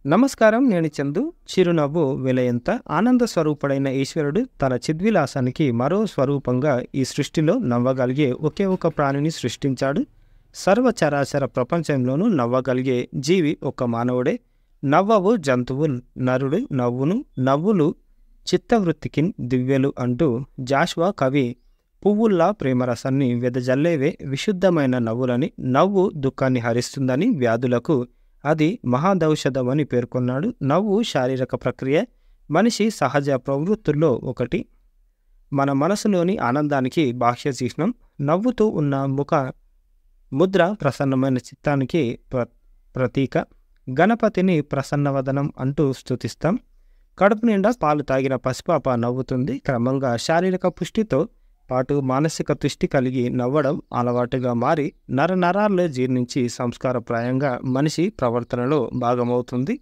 నమస్కారం. నేను చందు. చిరునవ్వు వెలయంత ఆనంద స్వరూపుడైన ఈశ్వరుడు తన చిద్విలాసానికి మరో స్వరూపంగా ఈ సృష్టిలో నవ్వగలిగే ఒకే ఒక ప్రాణిని సృష్టించాడు. సర్వచరాచర ప్రపంచంలోనూ నవ్వగలిగే జీవి ఒక్క మానవుడే. నవ్వవు జంతువు నరుడు నవ్వును, నవ్వులు చిత్తవృత్తికి దివ్యలు అంటూ జాషువా కవి పువ్వుల్లా ప్రేమరసాన్ని వెదజల్లేవే విశుద్ధమైన నవ్వులని, నవ్వు దుఃఖాన్ని హరిస్తుందని, వ్యాధులకు అది మహాదౌషధమని పేర్కొన్నాడు. నవ్వు శారీరక ప్రక్రియ, మనిషి సహజ ప్రవృత్తుల్లో ఒకటి. మన మనసులోని ఆనందానికి బాహ్య చిహ్నం. నవ్వుతూ ఉన్న ముఖ ముద్ర ప్రసన్నమైన చిత్తానికి ప్రతీక. గణపతిని ప్రసన్నవదనం అంటూ స్తుతిస్తాం. కడుపు నిండా పాలు తాగిన పసిపాప నవ్వుతుంది. క్రమంగా శారీరక పుష్టితో పాటు మానసిక తుష్టి కలిగి నవ్వడం అలవాటుగా మారి నరనరాల్లో జీర్ణించి సంస్కారప్రాయంగా మనిషి ప్రవర్తనలో భాగమవుతుంది.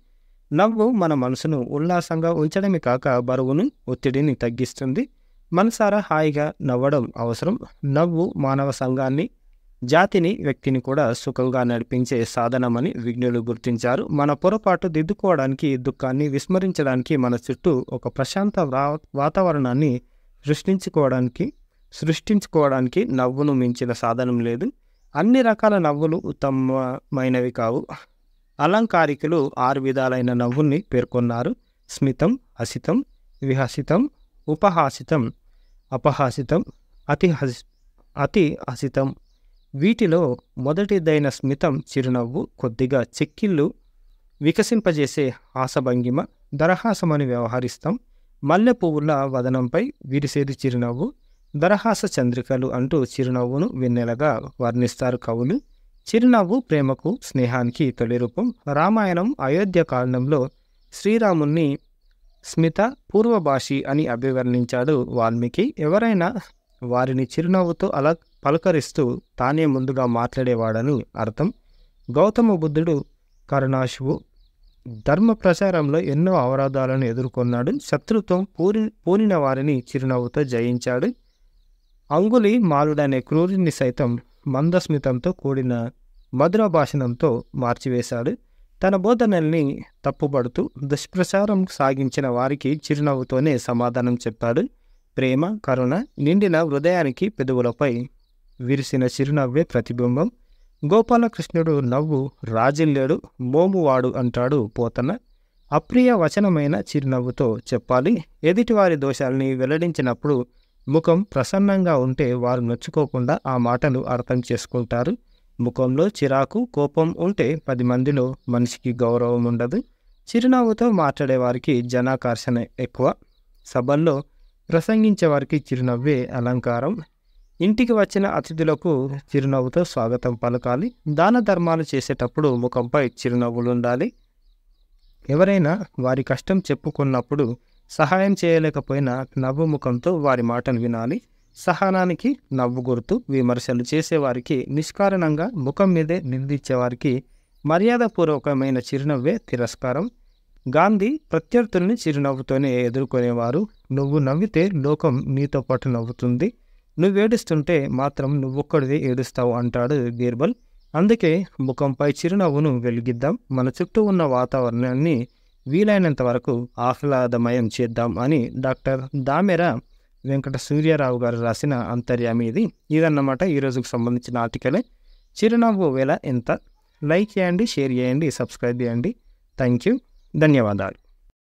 నవ్వు మన మనసును ఉల్లాసంగా ఉంచడమే కాక బరువును, ఒత్తిడిని తగ్గిస్తుంది. మనసారా హాయిగా నవ్వడం అవసరం. నవ్వు మానవ సంఘాన్ని, జాతిని, వ్యక్తిని కూడా సుఖంగా నడిపించే సాధనమని విజ్ఞులు గుర్తించారు. మన పొరపాటు దిద్దుకోవడానికి, దుఃఖాన్ని విస్మరించడానికి, మన చుట్టూ ఒక ప్రశాంత వాతావరణాన్ని సృష్టించుకోవడానికి నవ్వును మించిన సాధనం లేదు. అన్ని రకాల నవ్వులు ఉత్తమమైనవి కావు. అలంకారికులు 6 విధాలైన నవ్వుల్ని పేర్కొన్నారు. స్మితం, హసితం, విహసితం, ఉపహాసితం, అపహాసితం, అతి హసితం. వీటిలో మొదటిదైన స్మితం చిరునవ్వు, కొద్దిగా చెక్కిళ్ళు వికసింపజేసే హాసభంగిమ, దరహాసమని వ్యవహరిస్తాం. మల్లె పువ్వుల వదనంపై విరిసేది చిరునవ్వు. దరహాస చంద్రికలు అంటూ చిరునవ్వును వెన్నెలగా వర్ణిస్తారు కవులు. చిరునవ్వు ప్రేమకు, స్నేహానికి తొలి రూపం. రామాయణం అయోధ్య కాండంలో శ్రీరాముణ్ణి స్మిత పూర్వభాషి అని అభివర్ణించాడు వాల్మీకి. ఎవరైనా వారిని చిరునవ్వుతో అలా పలకరిస్తూ తానే ముందుగా మాట్లాడేవాడని అర్థం. గౌతమ బుద్ధుడు కరుణాశువు. ధర్మ ప్రచారంలో ఎన్నో అవరోధాలను ఎదుర్కొన్నాడు. శత్రుత్వం పూనిన వారిని చిరునవ్వుతో జయించాడు. అంగులి మాలుడనే క్రూరుని సైతం మందస్మితంతో కూడిన మధుర భాషణంతో మార్చివేశాడు. తన బోధనల్ని తప్పుపడుతూ దుష్ప్రచారం సాగించిన వారికి చిరునవ్వుతోనే సమాధానం చెప్పాడు. ప్రేమ, కరుణ నిండిన హృదయానికి పెదవులపై విరిసిన చిరునవ్వే ప్రతిబింబం. గోపాలకృష్ణుడు నవ్వు రాజిల్లేడు మోమువాడు అంటాడు పోతన. అప్రియ వచనమైన చిరునవ్వుతో చెప్పాలి. ఎదుటివారి దోషాల్ని వెల్లడించినప్పుడు ముఖం ప్రసన్నంగా ఉంటే వారు నొచ్చుకోకుండా ఆ మాటలు అర్థం చేసుకుంటారు. ముఖంలో చిరాకు, కోపం ఉంటే 10 మందిలో మనిషికి గౌరవం ఉండదు. చిరునవ్వుతో మాట్లాడేవారికి జనాకర్షణ ఎక్కువ. సభల్లో ప్రసంగించేవారికి చిరునవ్వే అలంకారం. ఇంటికి వచ్చిన అతిథులకు చిరునవ్వుతో స్వాగతం పలకాలి. దాన ధర్మాలు చేసేటప్పుడు ముఖంపై చిరునవ్వులుండాలి. ఎవరైనా వారి కష్టం చెప్పుకున్నప్పుడు సహాయం చేయలేకపోయినా నవ్వు ముఖంతో వారి మాటలు వినాలి. సహనానికి నవ్వు గుర్తు. విమర్శలు చేసేవారికి నిష్కారణంగా ముఖం మీదే నిందించేవారికి మర్యాదపూర్వకమైన చిరునవ్వే తిరస్కారం. గాంధీ ప్రత్యర్థుల్ని చిరునవ్వుతోనే ఎదుర్కొనేవారు. నువ్వు నవ్వితే లోకం నీతో పాటు నవ్వుతుంది, నువ్వేడుస్తుంటే మాత్రం నువ్వొక్కడివే ఏడుస్తావు అంటాడు బీర్బల్. అందుకే ముఖంపై చిరునవ్వును వెలిగిద్దాం. మన చుట్టూ ఉన్న వాతావరణాన్ని వీలైనంత వరకు ఆహ్లాదమయం చేద్దాం అని డాక్టర్ దామెర వెంకట సూర్యారావు గారు రాసిన అంతర్యామి ఇది. ఇదన్నమాట ఈరోజుకు సంబంధించిన ఆర్టికలే. చిరునవ్వు వేళ ఎంత. లైక్ చేయండి, షేర్ చేయండి, సబ్స్క్రైబ్ చేయండి. Thank you. ధన్యవాదాలు.